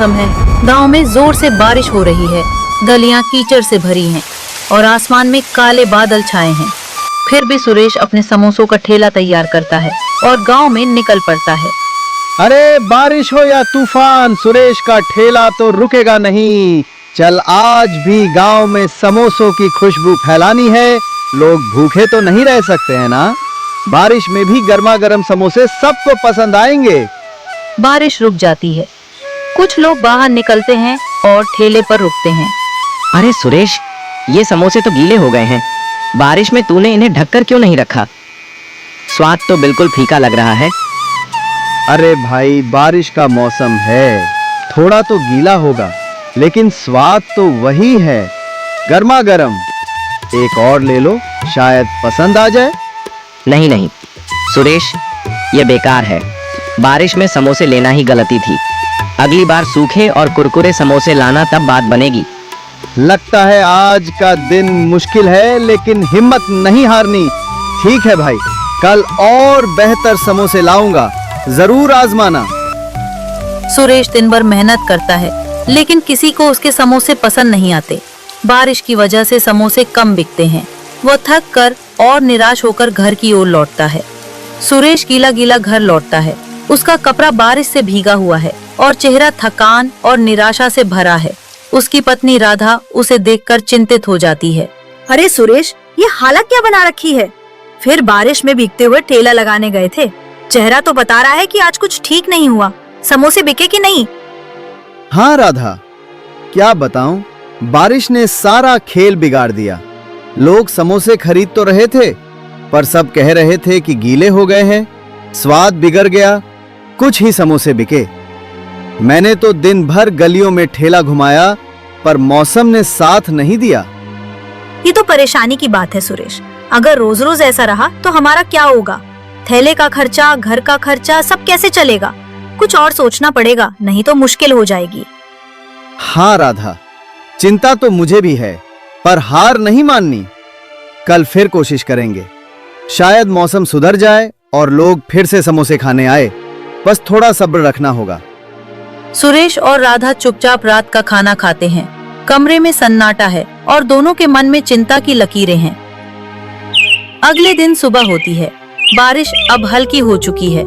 मौसम है। गांव में जोर से बारिश हो रही है। गलियां कीचड़ से भरी हैं और आसमान में काले बादल छाए हैं। फिर भी सुरेश अपने समोसों का ठेला तैयार करता है और गांव में निकल पड़ता है। अरे बारिश हो या तूफान, सुरेश का ठेला तो रुकेगा नहीं। चल, आज भी गांव में समोसों की खुशबू फैलानी है। लोग भूखे तो नहीं रह सकते हैं ना। बारिश में भी गर्मा गर्म समोसे सबको पसंद आएंगे। बारिश रुक जाती है। कुछ लोग बाहर निकलते हैं और ठेले पर रुकते हैं। अरे सुरेश, ये समोसे तो गीले हो गए हैं। बारिश में तूने इन्हें ढककर क्यों नहीं रखा? स्वाद तो बिल्कुल फीका लग रहा है। अरे भाई, बारिश का मौसम है, थोड़ा तो गीला होगा, लेकिन स्वाद तो वही है, गर्मा गर्म। एक और ले लो, शायद पसंद आ जाए। नहीं नहीं सुरेश, ये बेकार है। बारिश में समोसे लेना ही गलती थी। अगली बार सूखे और कुरकुरे समोसे लाना, तब बात बनेगी। लगता है आज का दिन मुश्किल है, लेकिन हिम्मत नहीं हारनी। ठीक है भाई, कल और बेहतर समोसे लाऊंगा, जरूर आजमाना। सुरेश दिन भर मेहनत करता है, लेकिन किसी को उसके समोसे पसंद नहीं आते। बारिश की वजह से समोसे कम बिकते हैं। वह थक कर और निराश होकर घर की ओर लौटता है। सुरेश गीला गीला घर लौटता है। उसका कपड़ा बारिश से भीगा हुआ है और चेहरा थकान और निराशा से भरा है। उसकी पत्नी राधा उसे देखकर चिंतित हो जाती है। अरे सुरेश, ये हालत क्या बना रखी है? फिर बारिश में भीगते हुए ठेला लगाने गए थे। चेहरा तो बता रहा है कि आज कुछ ठीक नहीं हुआ। समोसे बिके कि नहीं? हाँ राधा, क्या बताऊं, बारिश ने सारा खेल बिगाड़ दिया। लोग समोसे खरीद तो रहे थे, पर सब कह रहे थे कि गीले हो गए हैं, स्वाद बिगड़ गया। कुछ ही समोसे बिके। मैंने तो दिन भर गलियों में ठेला घुमाया, पर मौसम ने साथ नहीं दिया। ये तो परेशानी की बात है सुरेश। अगर रोज रोज ऐसा रहा तो हमारा क्या होगा? थैले का खर्चा, घर का खर्चा, सब कैसे चलेगा? कुछ और सोचना पड़ेगा, नहीं तो मुश्किल हो जाएगी। हाँ राधा, चिंता तो मुझे भी है, पर हार नहीं माननी। कल फिर कोशिश करेंगे। शायद मौसम सुधर जाए और लोग फिर से समोसे खाने आए। बस थोड़ा सब्र रखना होगा। सुरेश और राधा चुपचाप रात का खाना खाते हैं। कमरे में सन्नाटा है और दोनों के मन में चिंता की लकीरें हैं। अगले दिन सुबह होती है। बारिश अब हल्की हो चुकी है।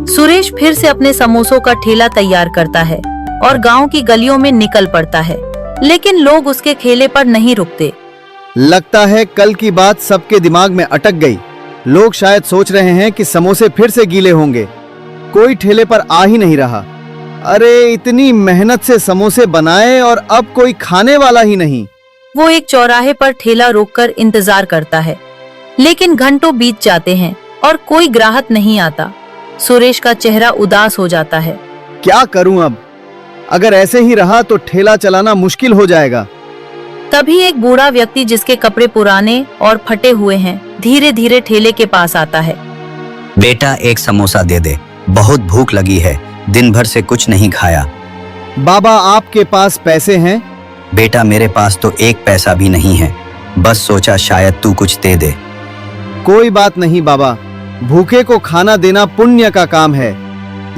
सुरेश फिर से अपने समोसों का ठेला तैयार करता है और गांव की गलियों में निकल पड़ता है, लेकिन लोग उसके ठेले पर नहीं रुकते। लगता है कल की बात सबके दिमाग में अटक गई। लोग शायद सोच रहे हैं कि समोसे फिर से गीले होंगे। कोई ठेले पर आ ही नहीं रहा। अरे, इतनी मेहनत से समोसे बनाए और अब कोई खाने वाला ही नहीं। वो एक चौराहे पर ठेला रोककर इंतजार करता है, लेकिन घंटों बीत जाते हैं और कोई ग्राहक नहीं आता। सुरेश का चेहरा उदास हो जाता है। क्या करूं अब? अगर ऐसे ही रहा तो ठेला चलाना मुश्किल हो जाएगा। तभी एक बूढ़ा व्यक्ति, जिसके कपड़े पुराने और फटे हुए हैं, धीरे धीरे ठेले के पास आता है। बेटा, एक समोसा दे दे, बहुत भूख लगी है, दिन भर से कुछ नहीं खाया। बाबा, आपके पास पैसे हैं? बेटा, मेरे पास तो एक पैसा भी नहीं है, बस सोचा शायद तू कुछ दे दे। कोई बात नहीं बाबा, भूखे को खाना देना पुण्य का काम है।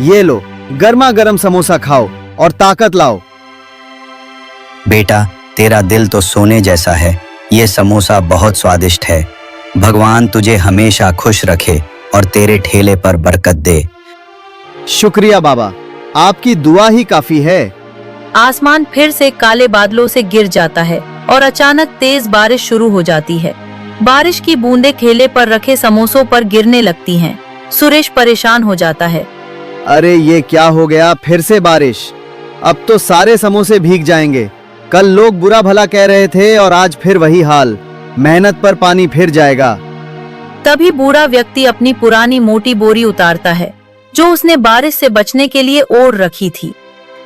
ये लो, गर्मा गर्म समोसा खाओ और ताकत लाओ। बेटा, तेरा दिल तो सोने जैसा है, ये समोसा बहुत स्वादिष्ट है। भगवान तुझे हमेशा खुश रखे और तेरे ठेले पर बरकत दे। शुक्रिया बाबा, आपकी दुआ ही काफी है। आसमान फिर से काले बादलों से घिर जाता है और अचानक तेज बारिश शुरू हो जाती है। बारिश की बूंदें ठेले पर रखे समोसों पर गिरने लगती हैं। सुरेश परेशान हो जाता है। अरे, ये क्या हो गया? फिर से बारिश। अब तो सारे समोसे भीग जाएंगे। कल लोग बुरा भला कह रहे थे और आज फिर वही हाल। मेहनत पर पानी फिर जाएगा। तभी बूढ़ा व्यक्ति अपनी पुरानी मोटी बोरी उतारता है, जो उसने बारिश से बचने के लिए ओढ़ रखी थी।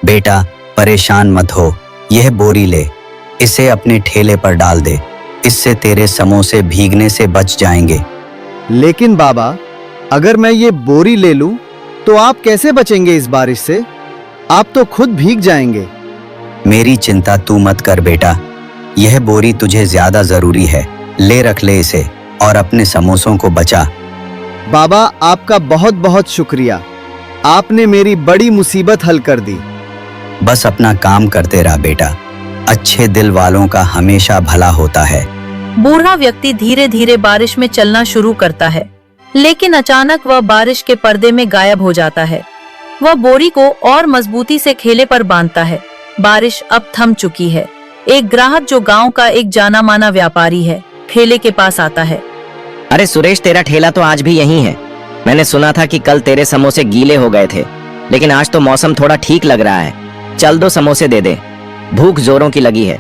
बेटा, परेशान मत हो, यह बोरी ले, इसे अपने ठेले पर डाल दे, इससे तेरे समोसे भीगने से बच जाएंगे। लेकिन बाबा, अगर मैं ये बोरी ले लूं, तो आप कैसे बचेंगे इस बारिश से? आप तो खुद भीग जाएंगे। मेरी चिंता तू मत कर बेटा, यह बोरी तुझे ज्यादा जरूरी है, ले रख ले इसे और अपने समोसों को बचा। बाबा, आपका बहुत बहुत शुक्रिया। आपने मेरी बड़ी मुसीबत हल कर दी। बस अपना काम करते रह बेटा। अच्छे दिल वालों का हमेशा भला होता है। बूढ़ा व्यक्ति धीरे धीरे बारिश में चलना शुरू करता है, लेकिन अचानक वह बारिश के पर्दे में गायब हो जाता है। वह बोरी को और मजबूती से ठेले पर बांधता है। बारिश अब थम चुकी है। एक ग्राहक जो गांव का एक जाना माना व्यापारी है, ठेले के पास आता है। अरे सुरेश, तेरा ठेला तो आज भी यहीं है। मैंने सुना था कि कल तेरे समोसे गीले हो गए थे, लेकिन आज तो मौसम थोड़ा ठीक लग रहा है। चल 2 समोसे दे दे, भूख जोरों की लगी है।